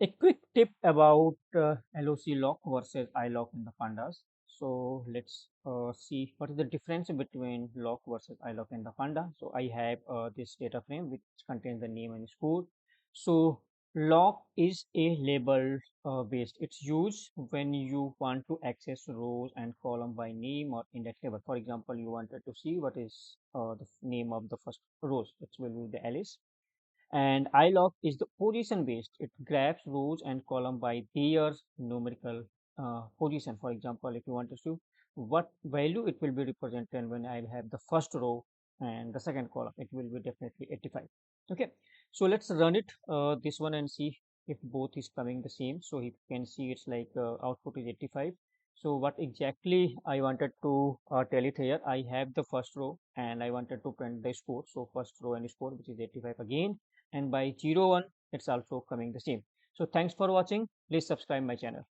A quick tip about LOC lock versus iloc in the pandas. So let's see what is the difference between lock versus iloc in the panda. So I have this data frame which contains the name and score. So lock is a label based. It's used when you want to access rows and column by name or index label. For example, you wanted to see what is the name of the first rows, which will be the Alice, and iloc is the position based. It grabs rows and column by their numerical position. For example, if you want to see what value it will be represented when I have the first row and the second column, it will be definitely 85. Okay, so let's run it this one and see if both is coming the same. So you can see it's like output is 85. So what exactly I wanted to tell it here, I have the first row and I wanted to print the score. So first row and score, which is 85 again, and by 0 1 it's also coming the same. So thanks for watching. Please subscribe my channel.